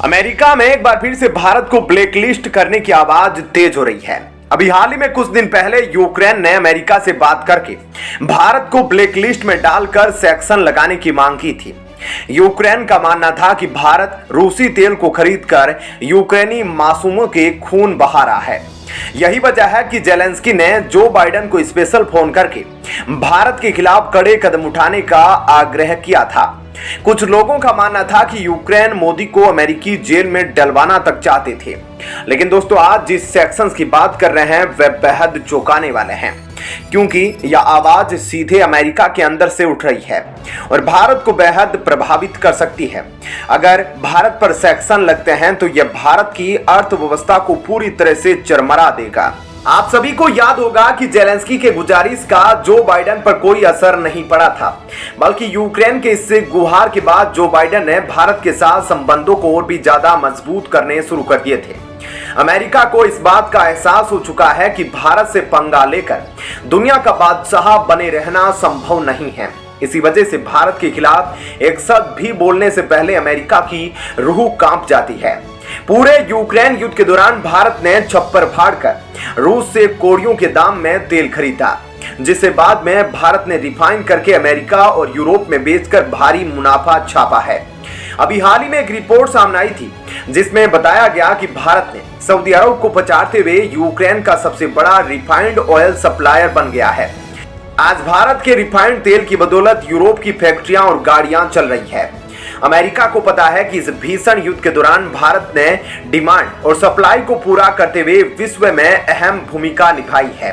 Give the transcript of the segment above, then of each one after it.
America में एक बार फिर से भारत को ब्लैकलिस्ट करने की आवाज तेज हो रही है। अभी हाल ही में कुछ दिन पहले यूक्रेन ने अमेरिका से बात करके भारत को ब्लैकलिस्ट में डालकर सैंक्शन लगाने की मांग की थी। यूक्रेन का मानना था कि भारत रूसी तेल को खरीदकर यूक्रेनी मासूमों के खून बहा रहा है। यही वजह है कि जेलेंस्की ने जो बाइडेन को स्पेशल फोन करके भारत के खिलाफ कड़े कदम उठाने का आग्रह किया था। कुछ लोगों का मानना था कि यूक्रेन मोदी को अमेरिकी जेल में डलवाना तक चाहते थे। लेकिन दोस्तों, आज जिस सेक्शंस की बात कर रहे हैं वे बेहद चौंकाने वाले हैं, क्योंकि यह आवाज सीधे अमेरिका के अंदर से उठ रही है और भारत को बेहद प्रभावित कर सकती है। अगर भारत पर सेक्शन लगते हैं तो यह भारत की अर्थव्यवस्था को पूरी तरह से चरमरा देगा। आप सभी को याद होगा कि जेलेंस्की के गुजारिश का जो बाइडेन पर कोई असर नहीं पड़ा था, बल्कि यूक्रेन के इस गुहार के बाद जो बाइडेन ने भारत के साथ संबंधों को और भी ज्यादा मजबूत करने शुरू कर दिए थे। अमेरिका को इस बात का एहसास हो चुका है कि भारत से पंगा लेकर दुनिया का बादशाह बने रहना संभव नहीं है। इसी वजह से भारत के खिलाफ एक शब्द भी बोलने से पहले अमेरिका की रूह कांप जाती है। पूरे यूक्रेन युद्ध के दौरान भारत ने छप्पर फाड़कर रूस से कोड़ियों के दाम में तेल खरीदा, जिसे बाद में भारत ने रिफाइन करके अमेरिका और यूरोप में बेचकर भारी मुनाफा छापा है। अभी हाल ही में एक रिपोर्ट सामने आई थी जिसमें बताया गया कि भारत ने सऊदी अरब को पछाड़ते हुए यूक्रेन का सबसे बड़ा रिफाइंड ऑयल सप्लायर बन गया है। आज भारत के रिफाइंड तेल की बदौलत यूरोप की फैक्ट्रियां और गाड़ियां चल रही है। अमेरिका को पता है कि इस भीषण युद्ध के दौरान भारत ने डिमांड और सप्लाई को पूरा करते हुए विश्व में अहम भूमिका निभाई है।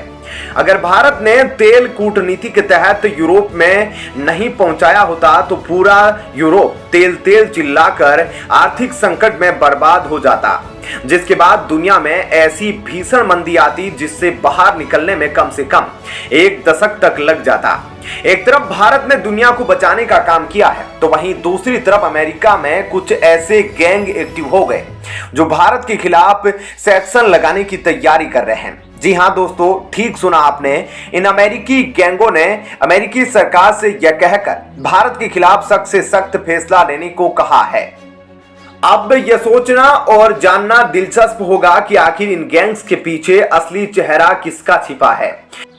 अगर भारत ने तेल कूटनीति के तहत यूरोप में नहीं पहुंचाया होता तो पूरा यूरोप तेल तेल चिल्लाकर आर्थिक संकट में बर्बाद हो जाता, जिसके बाद दुनिया में ऐसी भीषण मंदी आती जिससे बाहर निकलने में कम से कम एक दशक तक लग जाता। एक तरफ भारत ने दुनिया को बचाने का काम किया है, तो वहीं दूसरी तरफ अमेरिका में कुछ ऐसे गैंग एक्टिव हो गए जो भारत के खिलाफ सैंक्शन लगाने की तैयारी कर रहे हैं। जी हां दोस्तों, ठीक सुना आपने। इन अमेरिकी गैंगों ने अमेरिकी सरकार से यह कहकर भारत के खिलाफ सख्त से सख्त फैसला लेने को कहा है। अब यह सोचना और जानना दिलचस्प होगा कि आखिर इन गैंग्स के पीछे असली चेहरा किसका छिपा है।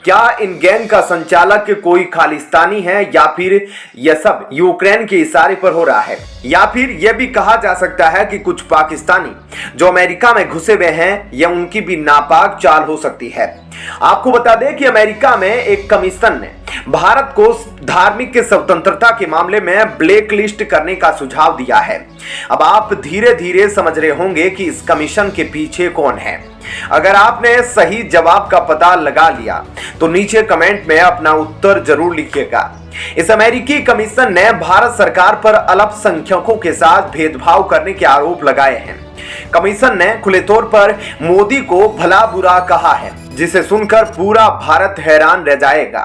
क्या इन गैंग का संचालक कोई खालिस्तानी है, या फिर यह सब यूक्रेन के इशारे पर हो रहा है, या फिर यह भी कहा जा सकता है कि कुछ पाकिस्तानी जो अमेरिका में घुसे हुए हैं, यह उनकी भी नापाक चाल हो सकती है। आपको बता दें कि अमेरिका में एक कमीशन ने भारत को धार्मिक स्वतंत्रता के मामले में ब्लैक लिस्ट करने का सुझाव दिया है। अब आप धीरे धीरे समझ रहे होंगे कि इस कमीशन के पीछे कौन है। अगर आपने सही जवाब का पता लगा लिया तो नीचे कमेंट में अपना उत्तर जरूर लिखिएगा। इस अमेरिकी कमीशन ने भारत सरकार पर अल्पसंख्यकों के साथ भेदभाव करने के आरोप लगाए हैं। कमीशन ने खुले तौर पर मोदी को भला बुरा कहा है, जिसे सुनकर पूरा भारत हैरान रह जाएगा।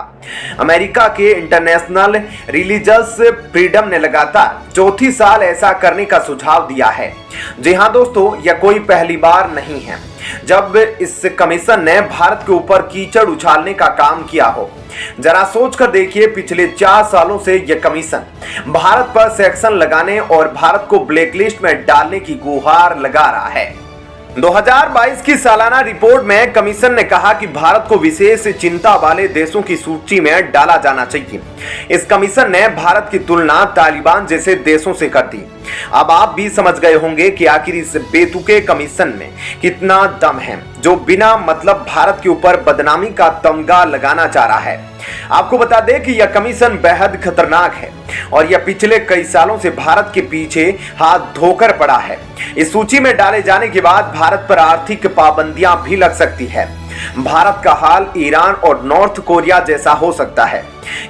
अमेरिका के इंटरनेशनल रिलीजियस फ्रीडम ने लगातार चौथी साल ऐसा करने का सुझाव दिया है। जी हां दोस्तों, यह कोई पहली बार नहीं है जब इस कमीशन ने भारत के ऊपर कीचड़ उछालने का काम किया हो। जरा सोच कर देखिए, पिछले 4 सालों से यह कमीशन भारत पर सैंक्शन लगाने और भारत को ब्लैकलिस्ट में डालने की गुहार लगा रहा है। 2022 की सालाना रिपोर्ट में कमीशन ने कहा कि भारत को विशेष चिंता वाले देशों की सूची में डाला जाना चाहिए। इस कमीशन ने भारत की तुलना तालिबान जैसे देशों से कर दी। अब आप भी समझ गए होंगे कि आखिर इस बेतुके कमीशन में कितना दम है, जो बिना मतलब भारत के ऊपर बदनामी का तमगा लगाना चाह रहा है। आपको बता दें कि यह कमीशन बेहद खतरनाक है और यह पिछले कई सालों से भारत के पीछे हाथ धोकर पड़ा है। इस सूची में डाले जाने के बाद भारत पर आर्थिक पाबंदियां भी लग सकती है। भारत का हाल ईरान और नॉर्थ कोरिया जैसा हो सकता है।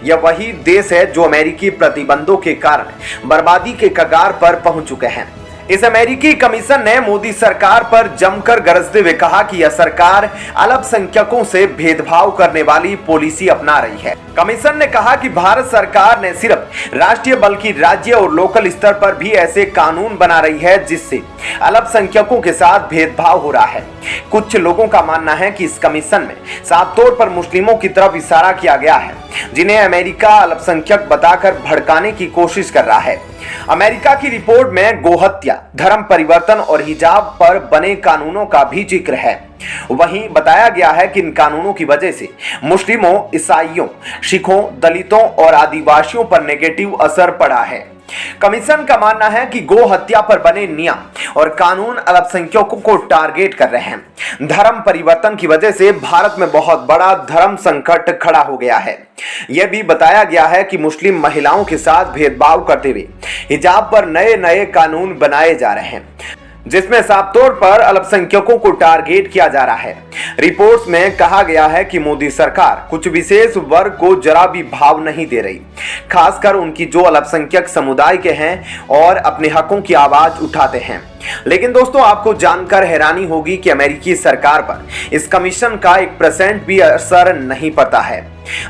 यह वही देश है जो अमेरिकी प्रतिबंधों के कारण बर्बादी के कगार पर पहुंच चुके हैं। इस अमेरिकी कमीशन ने मोदी सरकार पर जमकर गरजते हुए कहा कि यह सरकार अल्पसंख्यकों से भेदभाव करने वाली पॉलिसी अपना रही है। कमीशन ने कहा कि भारत सरकार ने सिर्फ राष्ट्रीय बल्कि राज्य और लोकल स्तर पर भी ऐसे कानून बना रही है जिससे अल्पसंख्यकों के साथ भेदभाव हो रहा है। कुछ लोगों का मानना है कि इस कमीशन में साफ तौर पर मुस्लिमों की तरफ इशारा किया गया है, जिन्हें अमेरिका अल्पसंख्यक बताकर भड़काने की कोशिश कर रहा है। अमेरिका की रिपोर्ट में गोहत्या, धर्म परिवर्तन और हिजाब पर बने कानूनों का भी जिक्र है। वहीं बताया गया है कि इन कानूनों की वजह से मुस्लिमों, ईसाइयों, सिखों, दलितों और आदिवासियों पर नेगेटिव असर पड़ा है। कमीशन का मानना है कि गो हत्या पर बने नियम और कानून अल्पसंख्यकों को टारगेट कर रहे हैं। धर्म परिवर्तन की वजह से भारत में बहुत बड़ा धर्म संकट खड़ा हो गया है। यह भी बताया गया है कि मुस्लिम महिलाओं के साथ भेदभाव करते हुए हिजाब पर नए नए कानून बनाए जा रहे हैं, जिसमें साफ तौर पर अल्पसंख्यकों को टारगेट किया जा रहा है। रिपोर्ट्स में कहा गया है कि मोदी सरकार कुछ विशेष वर्ग को जरा भी भाव नहीं दे रही, खासकर उनकी जो अल्पसंख्यक समुदाय के हैं और अपने हकों की आवाज उठाते हैं। लेकिन दोस्तों, आपको जानकर हैरानी होगी कि अमेरिकी सरकार पर इस कमीशन का 1% भी असर नहीं पड़ता है।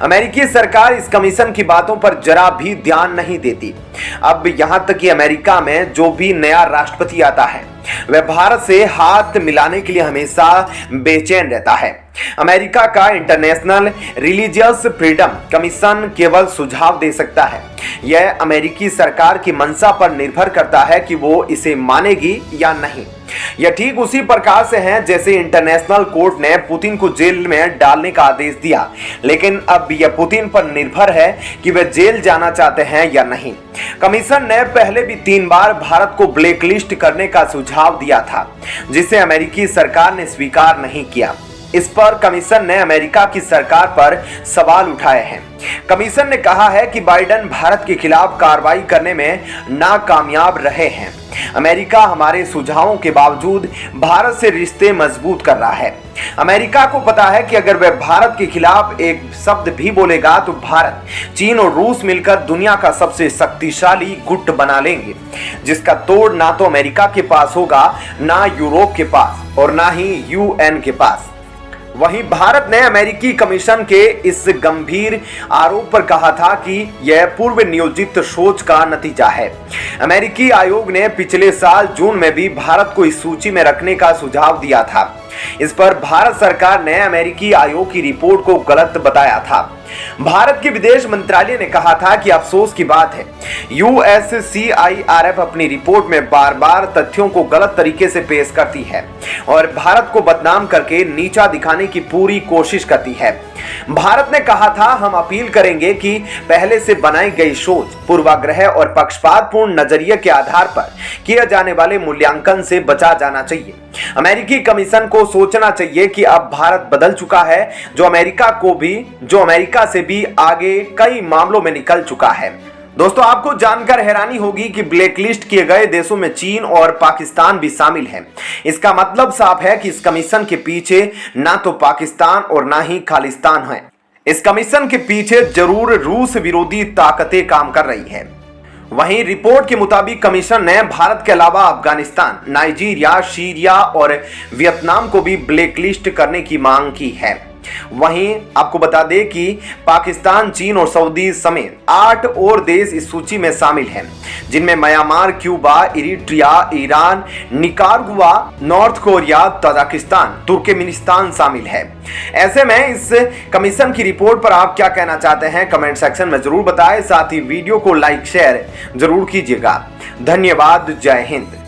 अमेरिकी सरकार इस कमीशन की बातों पर जरा भी ध्यान नहीं देती। अब यहां तक कि अमेरिका में जो भी नया राष्ट्रपति आता है वह भारत से हाथ मिलाने के लिए हमेशा बेचैन रहता है। अमेरिका का इंटरनेशनल रिलीजियस फ्रीडम कमीशन केवल सुझाव दे सकता है। यह अमेरिकी सरकार की मंशा पर निर्भर करता है कि वो इसे मानेगी या नहीं। यह ठीक उसी प्रकार से है जैसे इंटरनेशनल कोर्ट ने पुतिन को जेल में डालने का आदेश दिया, लेकिन अब यह पुतिन पर निर्भर है कि वे जेल जाना चाहते हैं या नहीं। कमीशन ने पहले भी 3 बार भारत को ब्लैकलिस्ट करने का सुझाव दिया था, जिसे अमेरिकी सरकार ने स्वीकार नहीं किया। इस पर कमीशन ने अमेरिका की सरकार पर सवाल उठाए हैं। कमीशन ने कहा है कि बाइडेन भारत के खिलाफ कार्रवाई करने में नाकामयाब रहे हैं। अमेरिका हमारे सुझावों के बावजूद भारत से रिश्ते मजबूत कर रहा है। अमेरिका को पता है कि अगर वह भारत के खिलाफ एक शब्द भी बोलेगा तो भारत, चीन और रूस मिलकर दुनिया का सबसे शक्तिशाली गुट बना लेंगे, जिसका तोड़ ना तो अमेरिका के पास होगा, ना यूरोप के पास और ना ही यूएन के पास। वहीं भारत ने अमेरिकी कमीशन के इस गंभीर आरोप पर कहा था कि यह पूर्व नियोजित सोच का नतीजा है। अमेरिकी आयोग ने पिछले साल जून में भी भारत को इस सूची में रखने का सुझाव दिया था। इस पर भारत सरकार ने अमेरिकी आयोग की रिपोर्ट को गलत बताया था। भारत के विदेश मंत्रालय ने कहा था कि अफसोस की बात है, USCIRF अपनी रिपोर्ट में बार बार तथ्यों को गलत तरीके से पेश करती है और भारत को बदनाम करके नीचा दिखाने की पूरी कोशिश करती है। भारत ने कहा था, हम अपील करेंगे कि पहले से बनाई गई सोच, पूर्वाग्रह और पक्षपातपूर्ण नजरिए के आधार पर किए जाने वाले मूल्यांकन से बचा जाना चाहिए। अमेरिकी कमीशन को सोचना चाहिए कि अब भारत बदल चुका है, जो अमेरिका से भी आगे कई मामलों में निकल चुका है। दोस्तों, आपको जानकर हैरानी होगी कि ब्लैकलिस्ट किए गए देशों में चीन और पाकिस्तान भी शामिल हैं। इसका मतलब साफ है कि इस कमीशन के पीछे ना तो पाकिस्तान और ना ही खालिस्तान है। इस कमीशन के पीछे जरूर रूस विरोधी ताकतें काम कर रही है। वहीं रिपोर्ट के मुताबिक कमीशन ने भारत के अलावा अफगानिस्तान, नाइजीरिया, सीरिया और वियतनाम को भी ब्लैकलिस्ट करने की मांग की है। वहीं आपको बता दें कि पाकिस्तान, चीन और सऊदी समेत 8 और देश इस सूची में शामिल हैं, जिनमें Myanmar, Cuba, Eritrea, Iran, Nicaragua, north Korea, Tajikistan, Turkmenistan शामिल है। ऐसे में इस कमीशन की रिपोर्ट पर आप क्या कहना चाहते हैं, कमेंट सेक्शन में जरूर बताएं। साथ ही वीडियो को लाइक शेयर जरूर कीजिएगा। धन्यवाद। जय हिंद।